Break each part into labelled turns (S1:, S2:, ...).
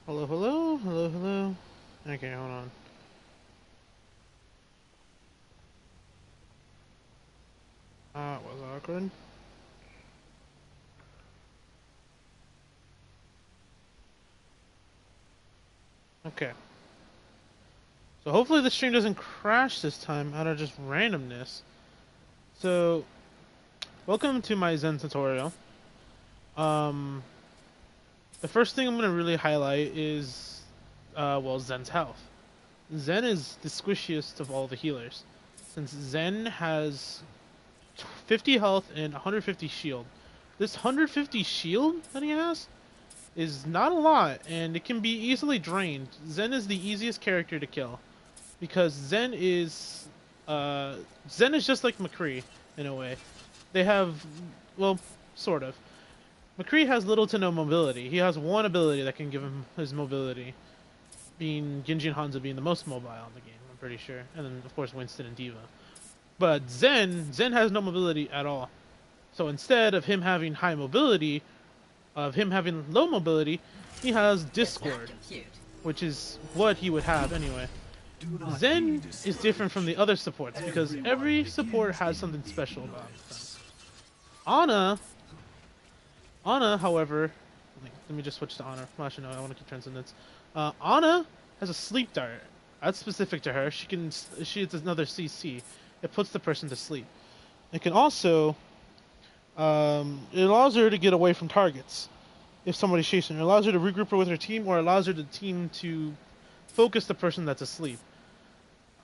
S1: Hello, hello, hello, hello. Okay, hold on. That was awkward. Okay. So hopefully the stream doesn't crash this time out of just randomness. So, welcome to my Zen tutorial. Um, the first thing I'm going to really highlight is, well, Zen's health. Zen is the squishiest of all the healers, since Zen has 50 health and 150 shield. This 150 shield that he has is not a lot, and it can be easily drained. Zen is the easiest character to kill, because Zen is just like McCree in a way. They have, well, sort of. McCree has little to no mobility. He has one ability that can give him his mobility, being Genji and Hanzo being the most mobile in the game, I'm pretty sure, and then of course Winston and Diva. But Zen has no mobility at all. So instead of him having high mobility, of him having low mobility, he has Discord, which is what he would have anyway. Zen is different from the other supports because every support has something special about them. Ana, however, let me just switch to Ana. Well, actually, no, I want to keep Transcendence. Ana has a sleep dart. That's specific to her. It's another CC. It puts the person to sleep. It can also, it allows her to get away from targets if somebody's chasing her. It allows her to regroup her with her team, or allows her the team to focus the person that's asleep.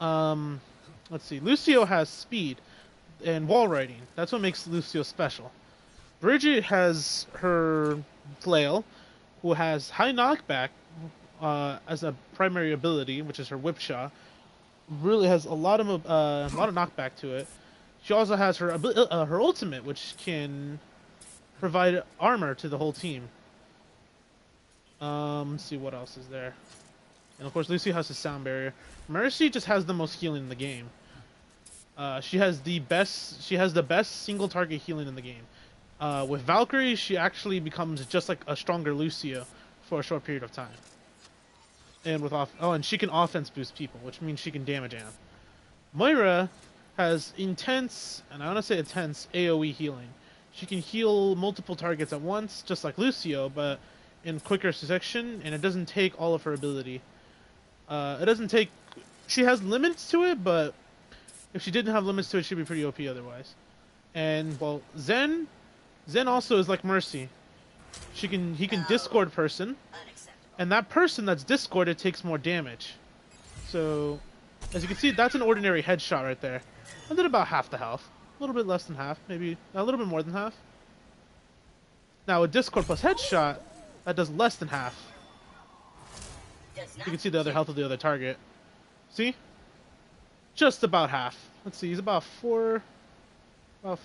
S1: Let's see. Lucio has speed and wall riding. That's what makes Lucio special. Bridget has her flail, who has high knockback as a primary ability, which is her whip shot. Really has a lot of knockback to it. She also has her ultimate, which can provide armor to the whole team. Let's see what else is there. And of course, Lucy has the sound barrier. Mercy just has the most healing in the game. She has the best single target healing in the game. With Valkyrie, she actually becomes just like a stronger Lucio for a short period of time. And and she can offense boost people, which means she can damage Am. Moira has intense, and I want to say intense, AoE healing. She can heal multiple targets at once, just like Lucio, but in quicker succession, and it doesn't take all of her ability. It doesn't take... She has limits to it, but if she didn't have limits to it, she'd be pretty OP otherwise. And, well, Zen also is like Mercy. He can Discord person, and that person that's Discorded takes more damage. So, as you can see, that's an ordinary headshot right there. I did about half the health. A little bit less than half, maybe a little bit more than half. Now, a Discord plus headshot, that does less than half. You can see the other health of the other target. See? Just about half. Let's see, he's about four. A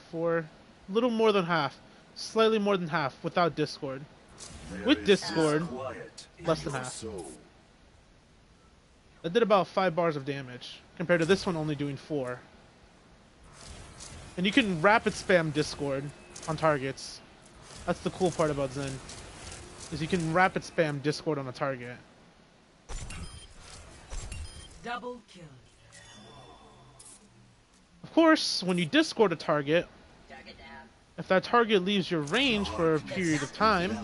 S1: little more than half. Slightly more than half without Discord. With Discord, less than half. That did about 5 bars of damage, compared to this one only doing 4. And you can rapid spam Discord on targets. That's the cool part about Zen, is you can rapid spam Discord on a target.
S2: Double kill.
S1: Of course, when you Discord a target, if that target leaves your range for a period of time,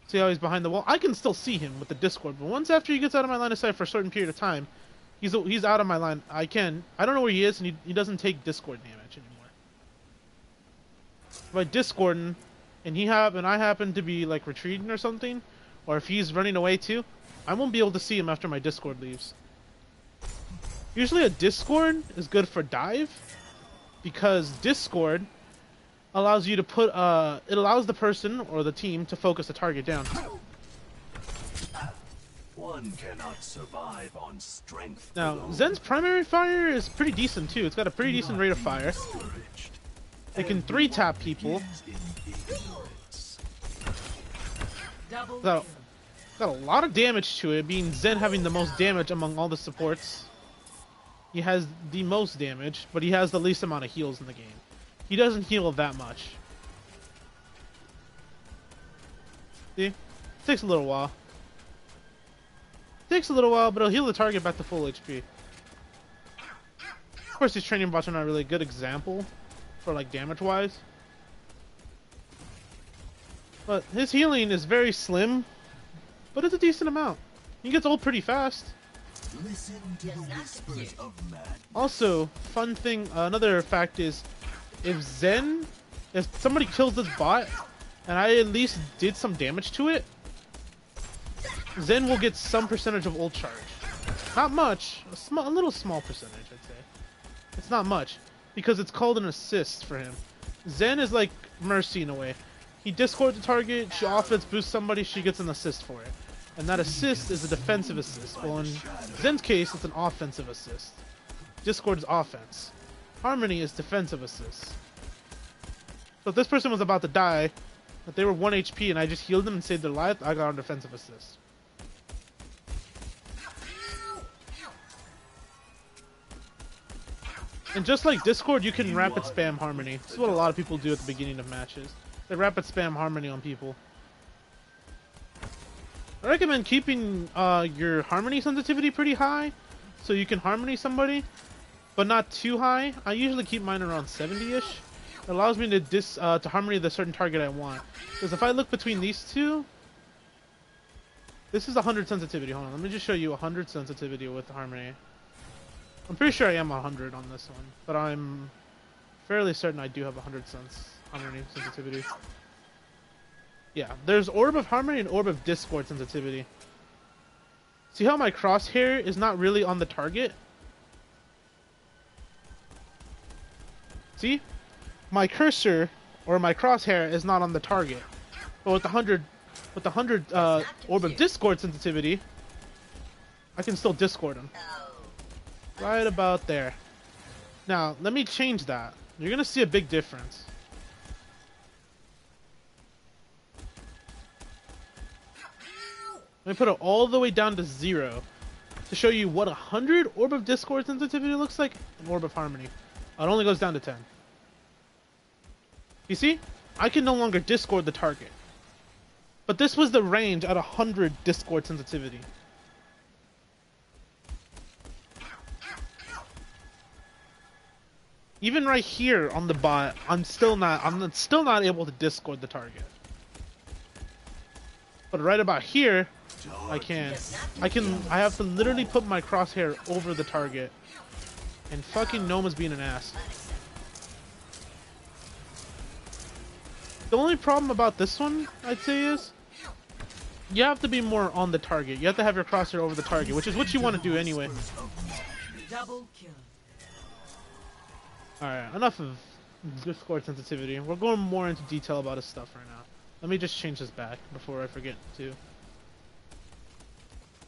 S1: see how he's behind the wall? I can still see him with the Discord, but once after he gets out of my line of sight for a certain period of time, he's out of my line. I don't know where he is, and he doesn't take Discord damage anymore. If I Discord him, and I happen to be like retreating or something, or if he's running away too, I won't be able to see him after my Discord leaves. Usually a Discord is good for dive, because Discord allows you to put it allows the person or the team to focus the target down.
S3: One cannot survive on strength.
S1: Now, Zen's primary fire is pretty decent too. It's got a pretty decent rate of fire. It can 3-tap people. So, got a lot of damage to it, being Zen having the most damage among all the supports. He has the most damage, but he has the least amount of heals in the game. He doesn't heal that much. See? Takes a little while. Takes a little while, but it'll heal the target back to full HP. Of course, these training bots are not really a good example for like damage-wise. But his healing is very slim, but it's a decent amount. He gets old pretty fast.
S3: Listen to the whispers of man.
S1: Also, fun thing, another fact is, if somebody kills this bot, and I at least did some damage to it, Zen will get some percentage of ult charge. Not much, a little small percentage, I'd say. It's not much, because it's called an assist for him. Zen is like Mercy in a way. He discords the target, she offense boosts somebody, she gets an assist for it. And that assist is a defensive assist. Well, in Zen's case, it's an offensive assist. Discord is offense. Harmony is defensive assist. So if this person was about to die, if they were 1 HP and I just healed them and saved their life, I got a defensive assist. And just like Discord, you can rapid spam Harmony. This is what a lot of people do at the beginning of matches. They rapid spam Harmony on people. I recommend keeping your Harmony sensitivity pretty high, so you can Harmony somebody, but not too high. I usually keep mine around 70-ish. It allows me to Harmony the certain target I want. Because if I look between these two, this is 100 sensitivity. Hold on, let me just show you 100 sensitivity with Harmony. I'm pretty sure I am 100 on this one, but I'm fairly certain I do have 100 Harmony sensitivity. Yeah, there's Orb of Harmony and Orb of Discord sensitivity. See how my crosshair is not really on the target? See? My cursor or my crosshair is not on the target. But with the 100 Orb of Discord sensitivity, I can still discord them. Right about there. Now, let me change that. You're gonna see a big difference. Let me put it all the way down to 0 to show you what 100 Orb of Discord sensitivity looks like and Orb of Harmony. It only goes down to 10. You see? I can no longer discord the target. But this was the range at 100 Discord sensitivity. Even right here on the bot, I'm still not able to discord the target. But right about here, I can. I have to literally put my crosshair over the target. And fucking Noma's being an ass. The only problem about this one, I'd say, is you have to be more on the target. You have to have your crosshair over the target, which is what you want to do anyway.
S2: Double kill.
S1: Alright, enough of Discord sensitivity. We're going more into detail about his stuff right now. Let me just change this back before I forget to.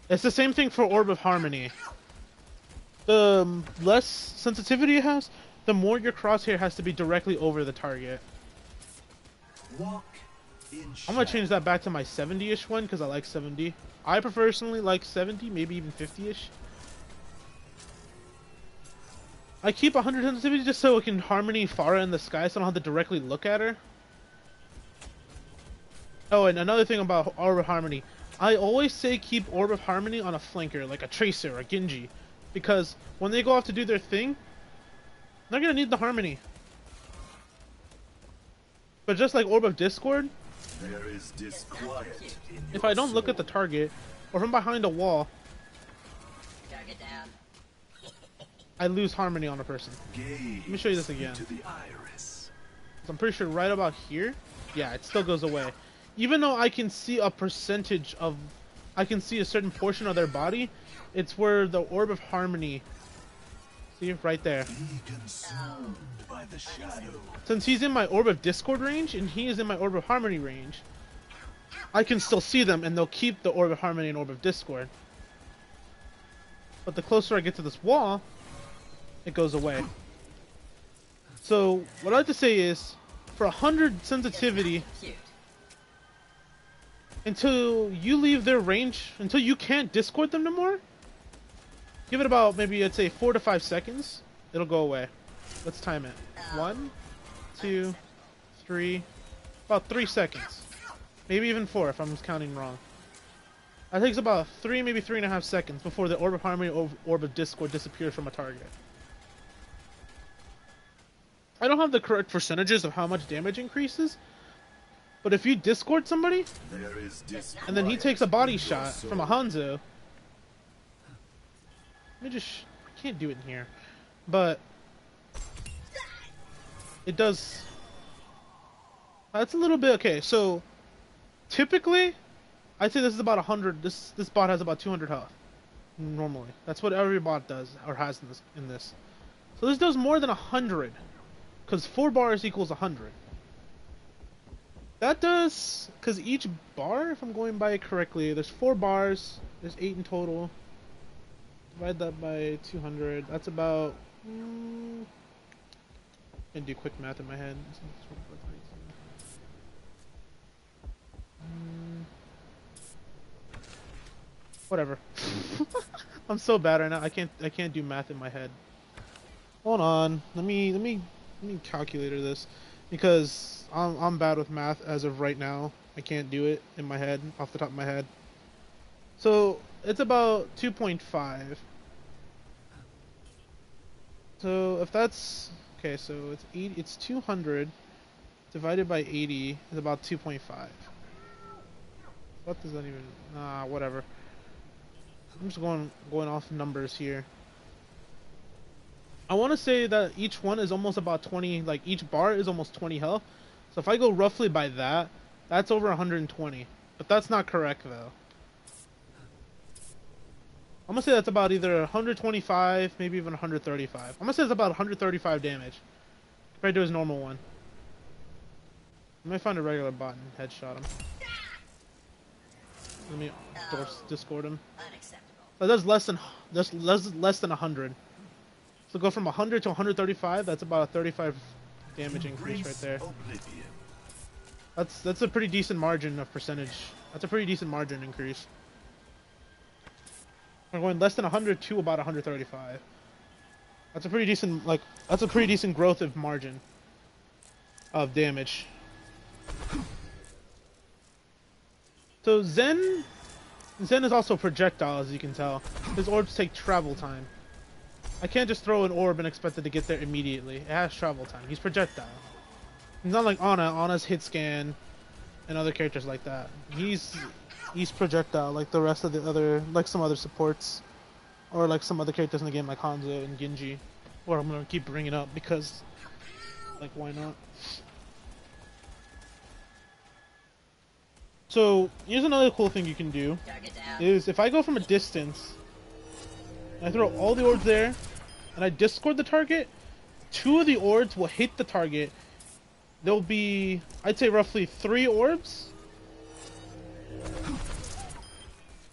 S1: It's the same thing for Orb of Harmony. The less sensitivity it has, the more your crosshair has to be directly over the target.
S3: Walk in
S1: I'm gonna change that back to my 70-ish one because I like 70. I personally like 70, maybe even 50-ish. I keep 100 sensitivity just so it can Harmony Pharah in the sky so I don't have to directly look at her. Oh, and another thing about Orb of Harmony. I always say keep Orb of Harmony on a flanker, like a Tracer or a Genji. Because when they go off to do their thing, they're gonna need the Harmony. But just like Orb of Discord,
S3: there is disquiet in your
S1: if I don't look at the
S3: soul.
S1: target, or from behind a wall,
S2: Target down.
S1: I lose Harmony on a person.
S3: Gaze
S1: me show you this again.
S3: into the iris.
S1: I'm pretty sure right about here, yeah, it still goes away. Even though I can see a percentage of, I can see a certain portion of their body, it's where the Orb of Harmony, see, right there.
S3: Be consumed by the shadow.
S1: Since he's in my Orb of Discord range, and he is in my Orb of Harmony range, I can still see them, and they'll keep the Orb of Harmony and Orb of Discord. But the closer I get to this wall, it goes away. So, what I like to say is, for 100 sensitivity,
S2: Cute.
S1: until you leave their range, until you can't discord them no more, give it about maybe, I'd say 4 to 5 seconds, it'll go away. Let's time it. 1, 2, 3, about 3 seconds. Maybe even 4 if I'm counting wrong. That takes about 3, maybe 3.5 seconds before the Orb of Harmony or Orb of Discord disappears from a target. I don't have the correct percentages of how much damage increases, but if you Discord somebody,
S3: There is
S1: and then he takes a body shot from a Hanzo, let me just, I can't do it in here, but it does, that's a little bit, okay, so typically, I'd say this is about 100, this bot has about 200 health, normally. That's what every bot does, or has in this. So this does more than 100, because 4 bars equals 100. That does, because each bar, if I'm going by it correctly, there's 4 bars, there's 8 in total. Divide that by 200, that's about, I'm gonna do quick math in my head. Whatever. I'm so bad right now. I can't do math in my head. Hold on. Let me calculator this, because I'm bad with math as of right now. I can't do it in my head off the top of my head. So it's about 2.5. So if that's okay, so it's 80. It's 200 divided by 80 is about 2.5. What does that even? Whatever. I'm just going off numbers here. I want to say that each one is almost about 20, like each bar is almost 20 health. So if I go roughly by that, that's over 120. But that's not correct though. I'm gonna say that's about either 125, maybe even 135. I'm gonna say it's about 135 damage compared to his normal one. I might find a regular bot and headshot him. Let me Discord him.
S2: Unacceptable.
S1: So that's less than 100. So go from 100 to 135. That's about a 35 damage increase right there.
S3: Oblivion.
S1: That's a pretty decent margin of percentage. That's a pretty decent margin increase. We're going less than 100 to about 135. That's a pretty decent growth of margin of damage. So Zen is also projectile, as you can tell. His orbs take travel time. I can't just throw an orb and expect it to get there immediately. It has travel time. He's projectile. He's not like Ana. Ana's hit scan and other characters like that. He's projectile like the rest of the other, like some other supports, or like some other characters in the game like Hanzo and Genji. Or I'm gonna keep bringing up because, like, why not? So here's another cool thing you can do.
S2: Target down.
S1: Is if I go from a distance, and I throw all the orbs there, and I Discord the target, 2 of the orbs will hit the target. There'll be, I'd say, roughly 3 orbs.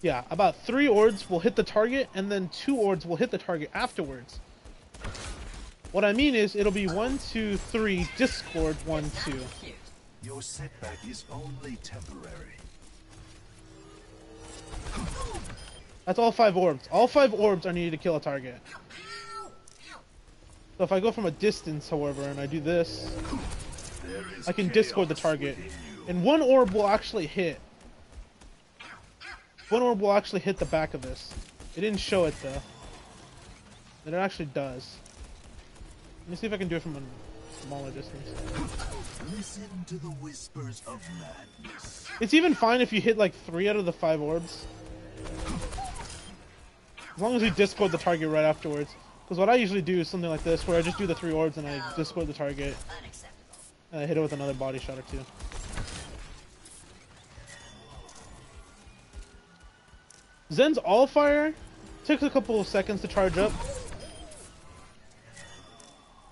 S1: Yeah, about 3 orbs will hit the target, and then 2 orbs will hit the target afterwards. What I mean is, it'll be 1, 2, 3, Discord, 1, 2.
S2: Cute.
S3: Your setback is only temporary.
S1: That's all 5 orbs. All 5 orbs are needed to kill a target. So if I go from a distance, however, and I do this,
S3: There is
S1: I can Discord the
S3: chaos
S1: target.
S3: within you.
S1: And 1 orb will actually hit. 1 orb will actually hit the back of this. It didn't show it though. But it actually does. Let me see if I can do it from a smaller distance.
S3: Listen to the whispers of madness.
S1: It's even fine if you hit like 3 out of the 5 orbs. As long as you Discord the target right afterwards. Because what I usually do is something like this, where I just do the 3 orbs and I Discord the target.
S2: Unacceptable.
S1: And I hit it with another body shot or 2. Zen's all fire takes a couple of seconds to charge up.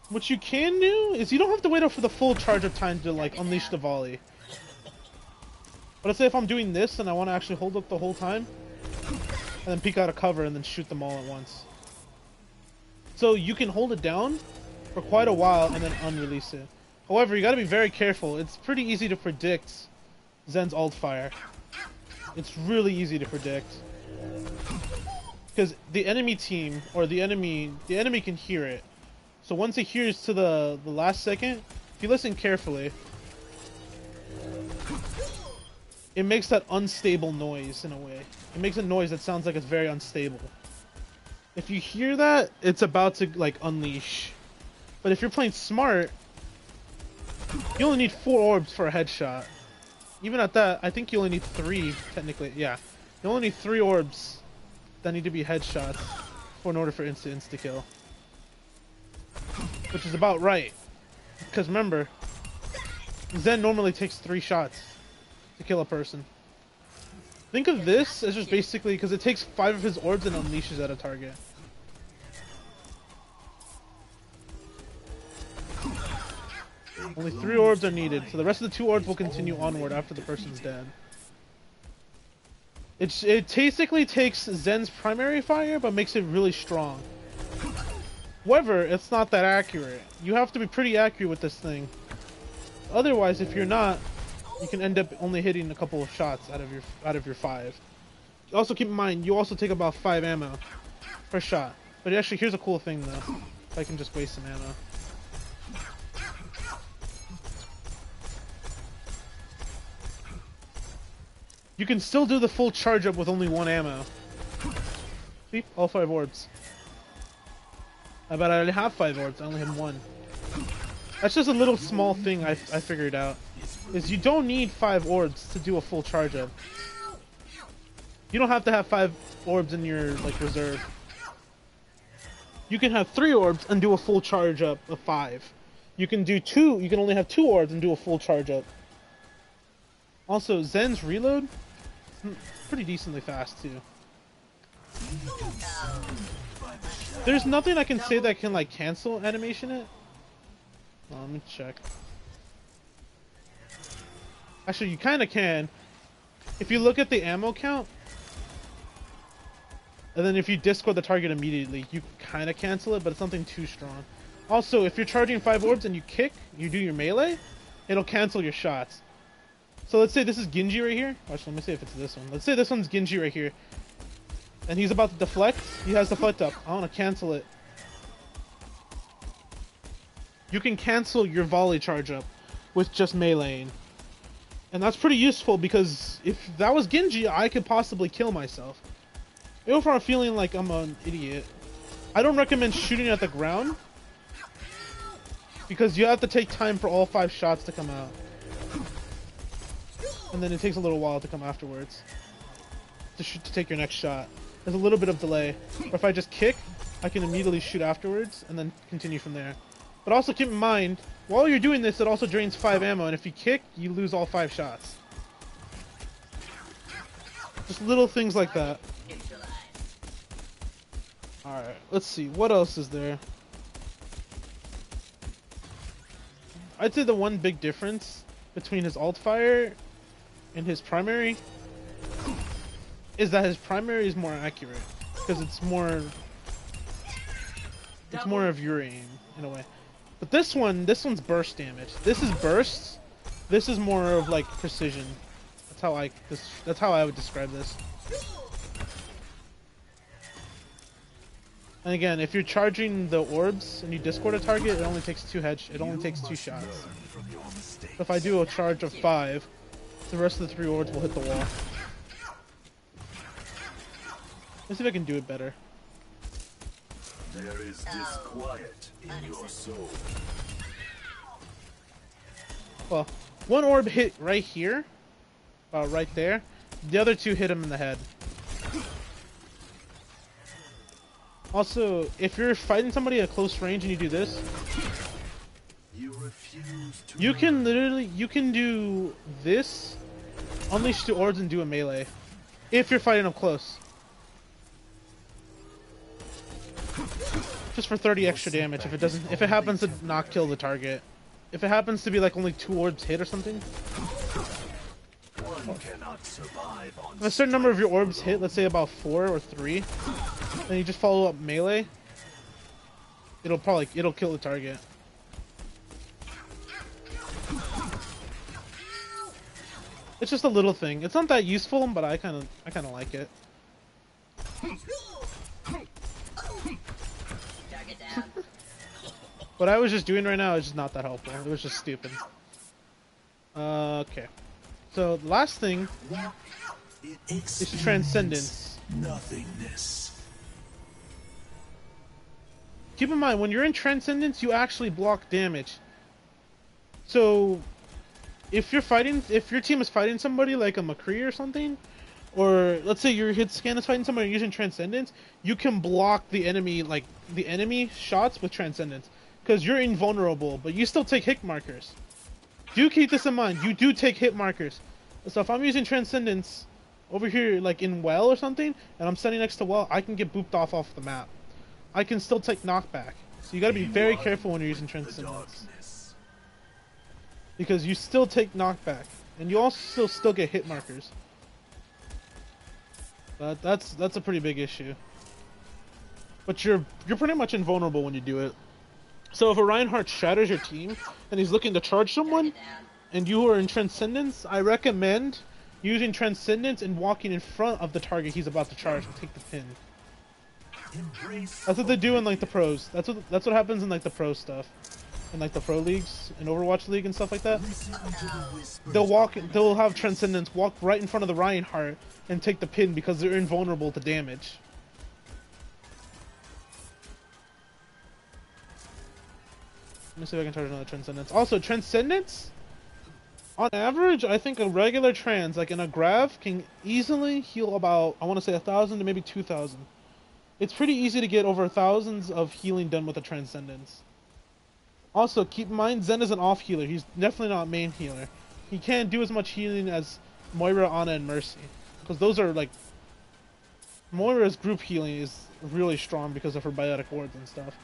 S1: What you can do is you don't have to wait up for the full charge up time to like unleash the volley. But let's say if I'm doing this and I want to actually hold up the whole time, and then peek out of cover and then shoot them all at once. So you can hold it down for quite a while and then unrelease it. However, you gotta be very careful. It's pretty easy to predict Zen's alt fire. It's really easy to predict. Because the enemy team, or the enemy can hear it. So once it hears to the last second, if you listen carefully, it makes that unstable noise in a way. It makes a noise that sounds like it's very unstable. If you hear that, it's about to like unleash. But if you're playing smart, you only need 4 orbs for a headshot. Even at that, I think you only need 3 technically. Yeah, you only need 3 orbs that need to be headshots in order for insta kill, which is about right. Because remember, Zen normally takes 3 shots to kill a person. Think of this as just basically because it takes 5 of his orbs and unleashes at a target. Only 3 orbs are needed, so the rest of the 2 orbs will continue onward after the person's dead. It basically takes Zen's primary fire, but makes it really strong. However, it's not that accurate. You have to be pretty accurate with this thing. Otherwise, if you're not, you can end up only hitting a couple of shots out of your 5. Also keep in mind, you also take about 5 ammo per shot. But actually, here's a cool thing though. If I can just waste some ammo. You can still do the full charge up with only 1 ammo. See? All 5 orbs. But I only have 5 orbs, I only have 1. That's just a little small thing I figured out. Is you don't need 5 orbs to do a full charge up. You don't have to have 5 orbs in your like reserve. You can have 3 orbs and do a full charge up of 5. You can do 2, you can only have 2 orbs and do a full charge up. Also, Zen's reload pretty decently fast too. There's nothing I can say that can like cancel animation it. Oh, let me check. Actually, you kind of can. If you look at the ammo count, and then if you discord the target immediately, you kind of cancel it, but it's nothing too strong. Also, if you're charging 5 orbs and you kick, you do your melee, it'll cancel your shots. So let's say this is Genji right here. Actually, let me see if it's this one. Let's say this one's Genji right here. And he's about to deflect. He has deflect up. I want to cancel it. You can cancel your volley charge up with just meleeing. And that's pretty useful because if that was Genji, I could possibly kill myself. If I'm feeling like I'm an idiot, I don't recommend shooting at the ground because you have to take time for all 5 shots to come out. And then it takes a little while to come afterwards to take your next shot. There's a little bit of delay. But if I just kick, I can immediately shoot afterwards and then continue from there. But also keep in mind, while you're doing this, it also drains 5 ammo, and if you kick, you lose all 5 shots. Just little things like that. Alright, let's see. What else is there? I'd say the one big difference between his alt fire and his primary is that his primary is more accurate because it's more of your aim in a way. But this one's burst damage. This is bursts. This is more of like precision. That's how I would describe this. And again, if you're charging the orbs and you discord a target, it only takes 2 shots. So if I do a charge of 5, the rest of the 3 orbs will hit the wall. Let's see if I can do it better.
S3: There is disquiet in your soul.
S1: Well, 1 orb hit right here, about right there. The other 2 hit him in the head. Also, if you're fighting somebody at close range and you do this, you can do this, unleash 2 orbs and do a melee. If you're fighting up close. Just for 30 extra damage if it happens to not kill the target. If it happens to be like only 2 orbs hit or something. If a certain number of your orbs hit, let's say about 4 or 3, then you just follow up melee, it'll kill the target. It's just a little thing. It's not that useful, but I kind of like it. What I was just doing right now is just not that helpful. It was just stupid. Okay. So the last thing
S3: It
S1: is
S3: experience
S1: Transcendence.
S3: nothingness.
S1: Keep in mind, when you're in Transcendence, you actually block damage. So if your team is fighting somebody like a McCree or something, or let's say your hit scan is fighting somebody using Transcendence, you can block the enemy shots with Transcendence, because you're invulnerable, but you still take hit markers. Do keep this in mind. You do take hit markers. So if I'm using Transcendence over here, like in Well or something, and I'm standing next to Well, I can get booped off the map. I can still take knockback. So you gotta be very careful when you're using Transcendence, because you still take knockback, and you also still get hit markers. But that's a pretty big issue. But you're pretty much invulnerable when you do it. So if a Reinhardt shatters your team and he's looking to charge someone, and you are in Transcendence, I recommend using Transcendence and walking in front of the target he's about to charge and take the pin. That's what they do in like the pros. That's what happens in like the pro stuff, in like the pro leagues, in Overwatch League and stuff like that. They'll have Transcendence walk right in front of the Reinhardt and take the pin because they're invulnerable to damage. Let me see if I can charge another Transcendence. Also, Transcendence, on average, I think a regular trans, like in a Grav, can easily heal about, I want to say 1,000 to maybe 2,000. It's pretty easy to get over thousands of healing done with a Transcendence. Also, keep in mind, Zen is an off healer. He's definitely not a main healer. He can't do as much healing as Moira, Ana, and Mercy, because those are like, Moira's group healing is really strong because of her biotic wards and stuff.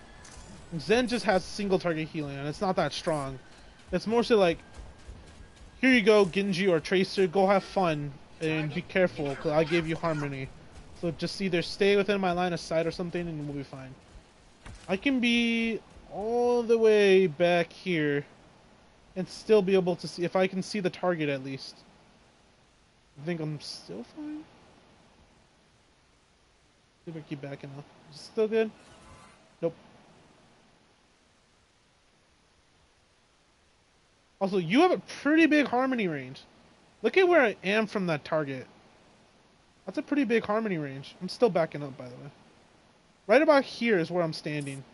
S1: Zen just has single target healing, and it's not that strong. It's more so like, here you go, Genji or Tracer, go have fun, and be careful, because I gave you Harmony. So just either stay within my line of sight or something, and we'll be fine. I can be all the way back here, and still be able to see, if I can see the target at least. I think I'm still fine. See if I keep backing up. Is it still good? Nope. Also, you have a pretty big Harmony range. Look at where I am from that target. That's a pretty big Harmony range. I'm still backing up, by the way. Right about here is where I'm standing.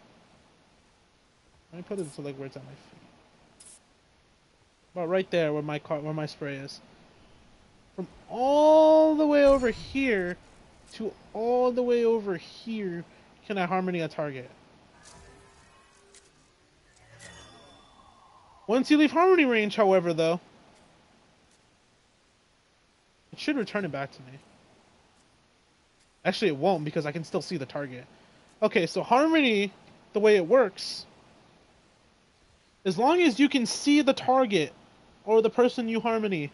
S1: Let me put it to like where it's at my feet. About right there where my spray is. From all the way over here to all the way over here can I Harmony a target. Once you leave Harmony range, however, though, it should return it back to me. Actually, it won't, because I can still see the target. Okay, so Harmony, the way it works, as long as you can see the target or the person you Harmony,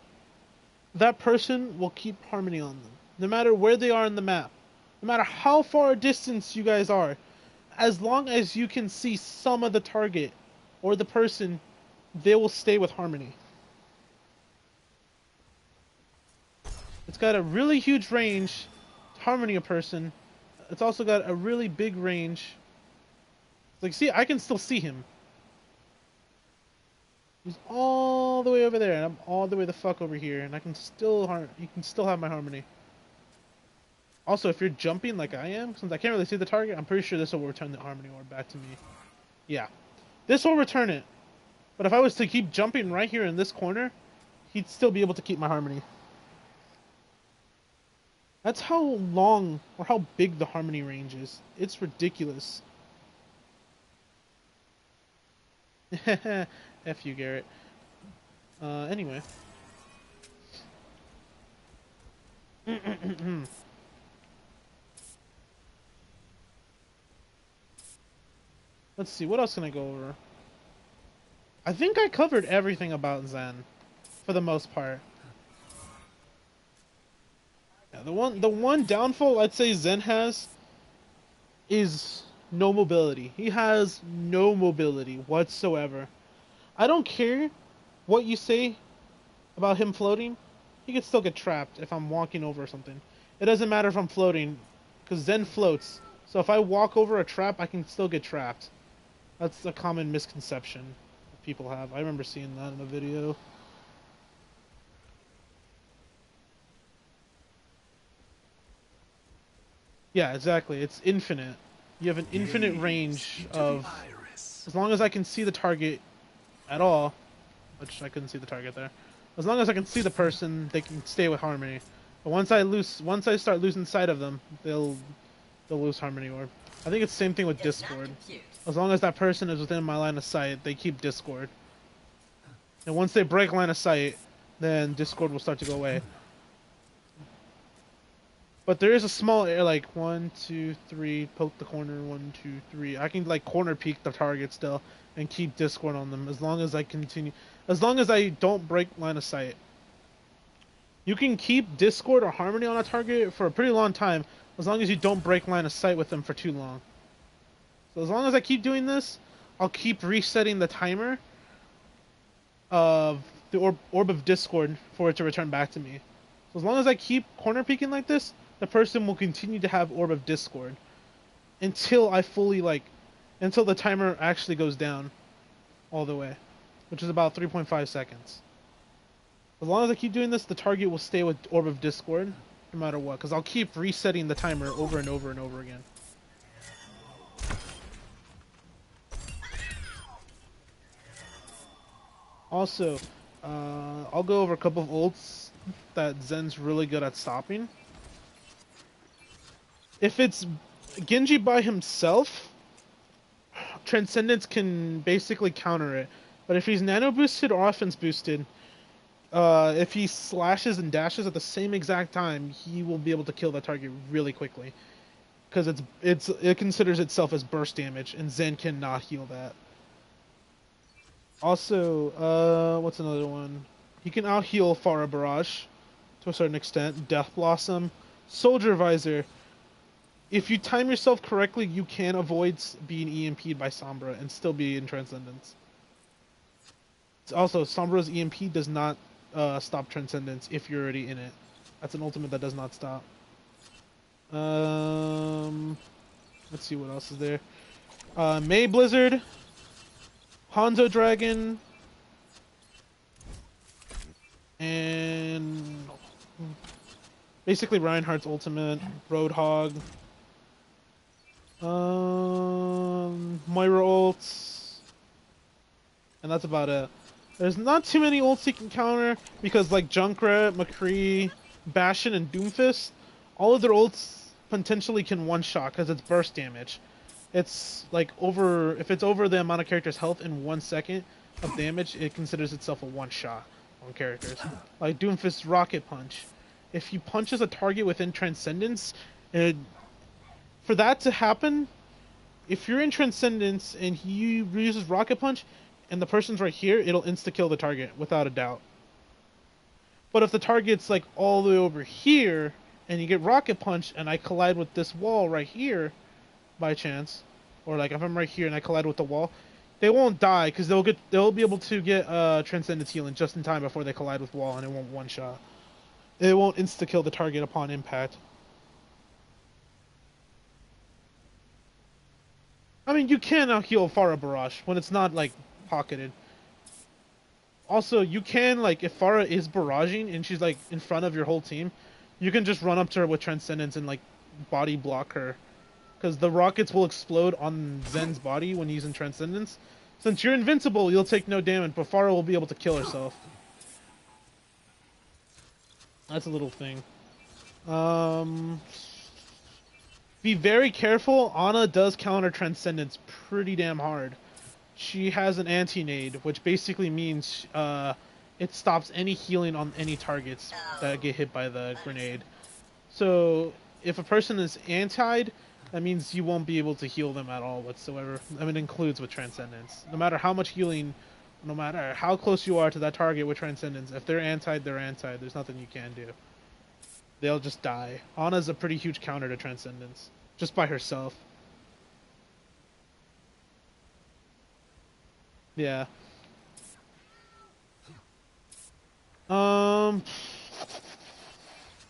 S1: that person will keep Harmony on them, no matter where they are in the map. No matter how far a distance you guys are, as long as you can see some of the target or the person, they will stay with Harmony. It's got a really huge range to Harmony a person. It's also got a really big range. Like, see, I can still see him. He's all the way over there, and I'm all the way the fuck over here, and I can still you can still have my Harmony. Also, if you're jumping like I am, since I can't really see the target, I'm pretty sure this will return the Harmony orb back to me. Yeah, this will return it. But if I was to keep jumping right here in this corner, he'd still be able to keep my Harmony. That's how long or how big the Harmony range is. It's ridiculous. F you, Garrett. Anyway. Let's see, what else can I go over? I think I covered everything about Zen, for the most part. Yeah, the one downfall I'd say Zen has is no mobility. He has no mobility whatsoever. I don't care what you say about him floating. He can still get trapped if I'm walking over something. It doesn't matter if I'm floating, because Zen floats. So if I walk over a trap, I can still get trapped. That's a common misconception people have. I remember seeing that in a video. Yeah, exactly. It's infinite. You have an infinite range
S3: Into the
S1: of,
S3: iris.
S1: as long as I can see the target at all, which I couldn't see the target there. As long as I can see the person, they can stay with Harmony. But once I start losing sight of them, they'll lose Harmony Orb. I think it's the same thing with
S2: Does not
S1: Discord.
S2: compute.
S1: As long as that person is within my line of sight, they keep Discord. And once they break line of sight, then Discord will start to go away. But there is a small air, like 1, 2, 3, poke the corner, 1, 2, 3. I can like corner peek the target still and keep Discord on them as long as I continue, as long as I don't break line of sight. You can keep Discord or Harmony on a target for a pretty long time as long as you don't break line of sight with them for too long. So as long as I keep doing this, I'll keep resetting the timer of the orb of Discord for it to return back to me. So as long as I keep corner peeking like this, the person will continue to have Orb of Discord until I fully until the timer actually goes down all the way, which is about 3.5 seconds. As long as I keep doing this, the target will stay with Orb of Discord no matter what, because I'll keep resetting the timer over and over and over again. Also, I'll go over a couple of ults that Zen's really good at stopping. If it's Genji by himself, Transcendence can basically counter it. But if he's nano boosted or offense boosted, if he slashes and dashes at the same exact time, he will be able to kill that target really quickly. Because it considers itself as burst damage, and Zen cannot heal that. Also, what's another one? He can out heal Pharah Barrage to a certain extent. Death Blossom, Soldier Visor. If you time yourself correctly, you can avoid being EMP'd by Sombra and still be in Transcendence. Also, Sombra's EMP does not stop Transcendence if you're already in it. That's an ultimate that does not stop. Let's see what else is there. Mei Blizzard, Hanzo Dragon, and basically Reinhardt's ultimate, Roadhog, Moira ults, and that's about it. There's not too many ults you can counter because like Junkrat, McCree, Bastion, and Doomfist, all of their ults potentially can one-shot because it's burst damage. It's like if it's over the amount of character's health in 1 second of damage, it considers itself a one-shot on characters. Like Doomfist's Rocket Punch. If he punches a target within Transcendence, for that to happen, if you're in Transcendence and he uses Rocket Punch and the person's right here, it'll insta-kill the target without a doubt. But if the target's like all the way over here and you get Rocket Punch and I collide with this wall right here by chance, or like if I'm right here and I collide with the wall, they won't die because they'll be able to get Transcendence healing just in time before they collide with wall, and it won't one shot. It won't insta kill the target upon impact. I mean, you can out heal Pharah Barrage when it's not like pocketed. Also, you can like if Pharah is barraging and she's like in front of your whole team, you can just run up to her with Transcendence and like body block her. Because the rockets will explode on Zen's body when he's in Transcendence. Since you're invincible, you'll take no damage, but Pharah will be able to kill herself. That's a little thing. Be very careful. Ana does counter Transcendence pretty damn hard. She has an anti-nade, which basically means it stops any healing on any targets that get hit by the grenade. So if a person is antied, that means you won't be able to heal them at all whatsoever. I mean, it includes with Transcendence. No matter how much healing, no matter how close you are to that target with Transcendence, if they're antied, they're antied. There's nothing you can do. They'll just die. Ana's a pretty huge counter to Transcendence, just by herself. Yeah.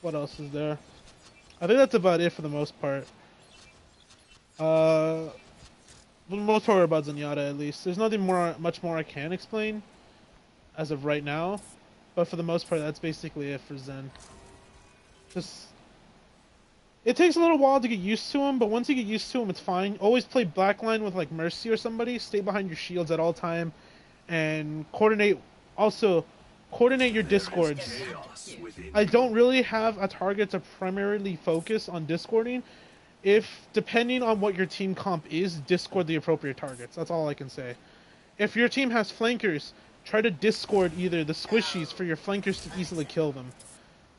S1: What else is there? I think that's about it for the most part. For the most part about Zenyatta, at least. There's nothing much more I can explain as of right now, but for the most part, that's basically it for Zen. Just It takes a little while to get used to him, but once you get used to him, it's fine. Always play backline with like Mercy or somebody. Stay behind your shields at all time, and coordinate. Also, coordinate your discords.
S3: Chaos within
S1: I don't really have a target to primarily focus on discording. If depending on what your team comp is, discord the appropriate targets. That's all I can say. If your team has flankers, try to discord either the squishies for your flankers to easily kill them,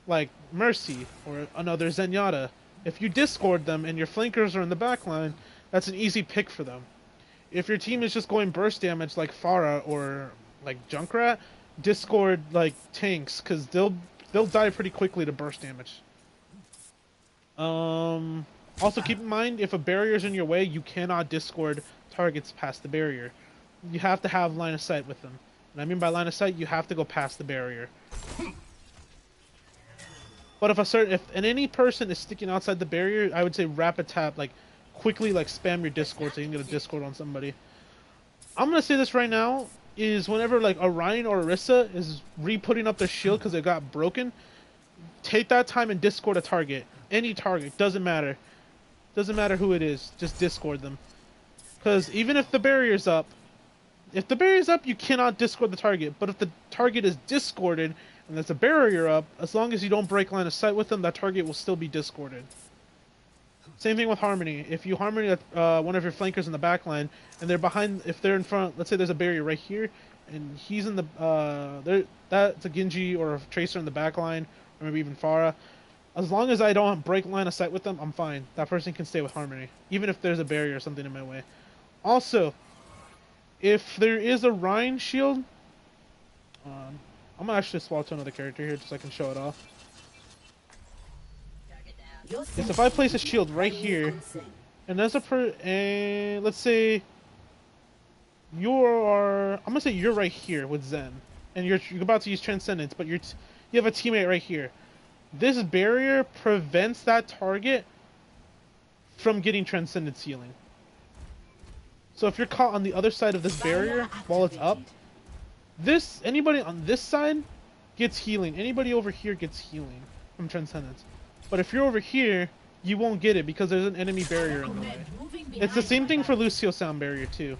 S1: like Mercy or another Zenyatta. If you discord them and your flankers are in the backline, that's an easy pick for them. If your team is just going burst damage like Pharah or like Junkrat, discord like tanks because they'll die pretty quickly to burst damage. Also keep in mind if a barrier is in your way, you cannot discord targets past the barrier. You have to have line of sight with them. And I mean by line of sight, you have to go past the barrier. But if any person is sticking outside the barrier, I would say rapid tap, like quickly like spam your Discord so you can get a Discord on somebody. I'm gonna say this right now is whenever like a Ryan or Orisa is re-putting up their shield because it got broken, take that time and Discord a target. Any target, doesn't matter. Doesn't matter who it is, just Discord them. Because even if the barrier's up, you cannot Discord the target. But if the target is discorded and there's a barrier up, as long as you don't break line of sight with them, that target will still be discorded. Same thing with Harmony. If you Harmony one of your flankers in the back line, and they're behind, if they're in front, let's say there's a barrier right here, and he's in the, that's a Genji or a Tracer in the back line, or maybe even Pharah. As long as I don't break line of sight with them, I'm fine. That person can stay with Harmony, even if there's a barrier or something in my way. Also, if there is a Rhine shield, I'm gonna actually swap to another character here just so I can show it off. Yes, if I place a shield right here, and there's a let's say I'm gonna say you're right here with Zen, and you're about to use Transcendence, but you have a teammate right here. This barrier prevents that target from getting Transcendence healing. So if you're caught on the other side of this barrier while it's up, anybody on this side gets healing. Anybody over here gets healing from Transcendence. But if you're over here, you won't get it because there's an enemy barrier in the way. It's the same thing for Lucio Sound Barrier too.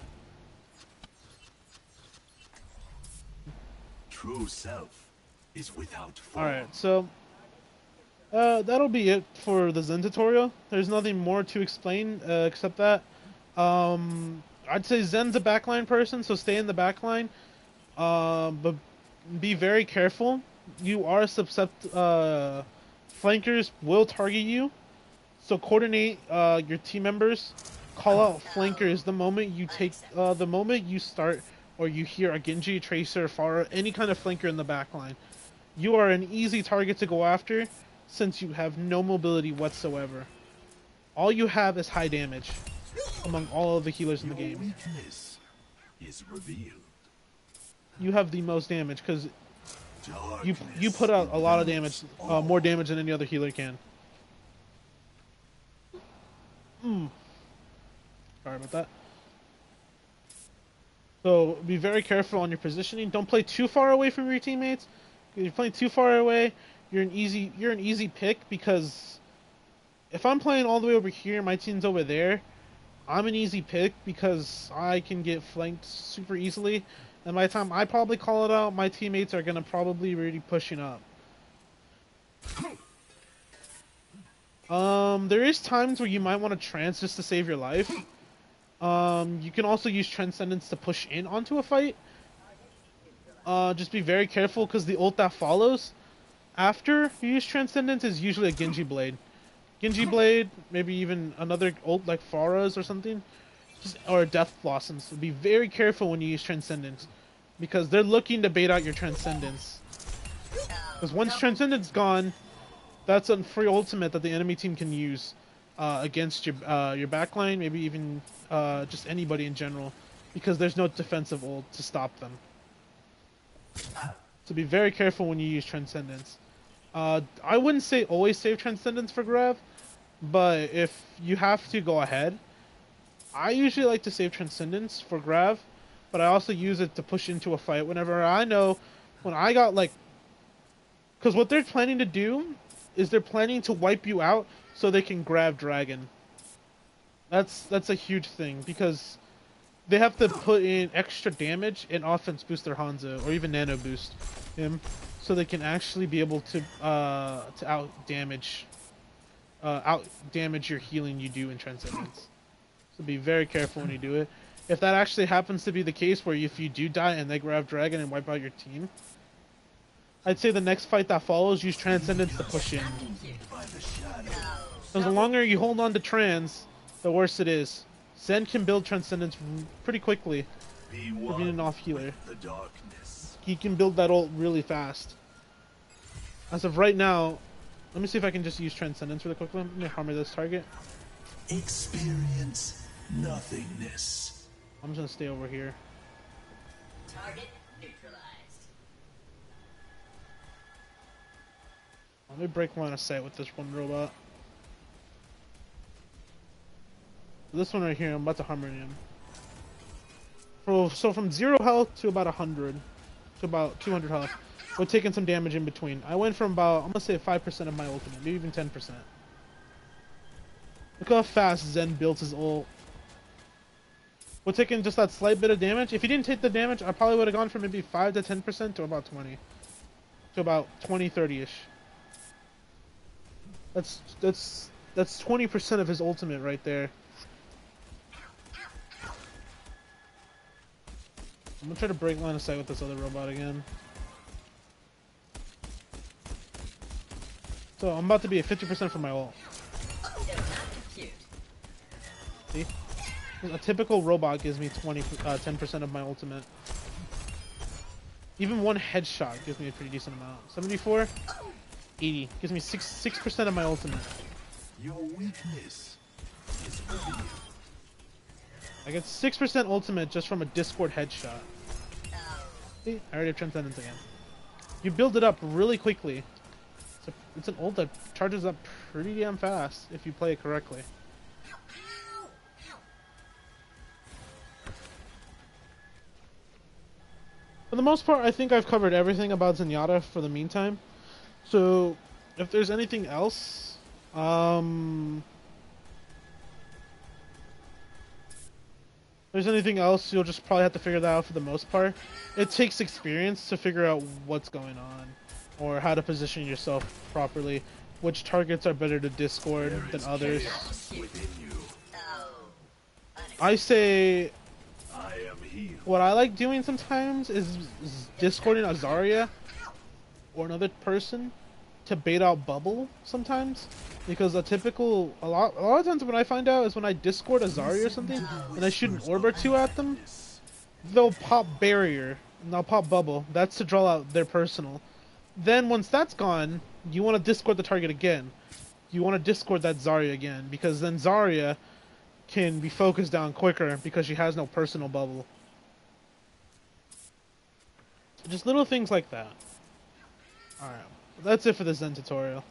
S3: true self is without form.
S1: Alright, so that'll be it for the Zen tutorial. There's nothing more to explain except that. I'd say Zen's a backline person, so stay in the backline. But be very careful. You are flankers will target you, so coordinate your team members. Call out flankers the moment you start or you hear a Genji, Tracer, Pharah, any kind of flanker in the backline. You are an easy target to go after since you have no mobility whatsoever. All you have is high damage among all of the healers in the game.
S3: Weakness is revealed.
S1: You have the most damage because you put out a lot of damage, more damage than any other healer can. Sorry about that. So be very careful on your positioning. Don't play too far away from your teammates. If you're playing too far away, you're an easy pick, because if I'm playing all the way over here, my team's over there, I'm an easy pick because I can get flanked super easily. And by the time I probably call it out, my teammates are gonna probably already pushing up. There is times where you might want to trance just to save your life. You can also use Transcendence to push in onto a fight. Just be very careful because the ult that follows after you use Transcendence is usually a Genji Blade. Genji Blade, maybe even another ult like Pharah's or something. Or Death Blossoms. So be very careful when you use Transcendence, because they're looking to bait out your Transcendence. Because once Transcendence gone, that's a free ultimate that the enemy team can use against your backline, maybe even just anybody in general, because there's no defensive ult to stop them. So be very careful when you use Transcendence. I wouldn't say always save Transcendence for Grav, but if you have to, go ahead. I usually like to save Transcendence for Grav, but I also use it to push into a fight whenever I know, when I got like, because what they're planning to do is they're planning to wipe you out so they can grab Dragon. That's a huge thing because they have to put in extra damage and offense boost their Hanzo or even nano boost him, so they can actually be able to out damage your healing you do in Transcendence. So be very careful when you do it. If that actually happens to be the case, where if you do die and they grab Dragon and wipe out your team, I'd say the next fight that follows, use Transcendence to push in. Because the longer you hold on to Trans, the worse it is. Zen can build Transcendence pretty quickly for being an off healer. He can build that ult really fast. As of right now, let me see if I can just use Transcendence really quickly. Let me hammer this target.
S3: Experience nothingness.
S1: I'm just gonna stay over here.
S2: Target neutralized.
S1: Let me break line of sight with this one robot. This one right here, I'm about to hammer him. So from 0 health to about 100, to about 200 health, we're taking some damage in between. I went from about, I'm gonna say 5% of my ultimate, maybe even 10%. Look how fast Zen builds his ult. We're taking just that slight bit of damage. If he didn't take the damage, I probably would have gone from maybe 5 to 10% to about 20. To about 20, 30-ish. That's 20% of his ultimate right there. I'm gonna try to break line of sight with this other robot again. So I'm about to be at 50% for my ult. See? A typical robot gives me 10% of my ultimate. Even one headshot gives me a pretty decent amount. 74, 80 gives me 6% of my ultimate.
S3: Your weakness is revealed.
S1: I get 6% ultimate just from a Discord headshot. See? I already have Transcendence again. You build it up really quickly. It's an ult that charges up pretty damn fast if you play it correctly. For the most part, I think I've covered everything about Zenyatta for the meantime. So, if there's anything else, you'll just probably have to figure that out for the most part. It takes experience to figure out what's going on, or how to position yourself properly, which targets are better to Discord than others. I say, what I like doing sometimes is Discording a Zarya or another person to bait out Bubble sometimes. Because a lot of times what I find out is when I Discord a Zarya or something and I shoot an orb or two at them, they'll pop Barrier and they'll pop Bubble. That's to draw out their personal. Then once that's gone, you want to Discord the target again. You want to Discord that Zarya again, because then Zarya can be focused down quicker because she has no personal bubble. Just little things like that. Alright, that's it for the Zen tutorial.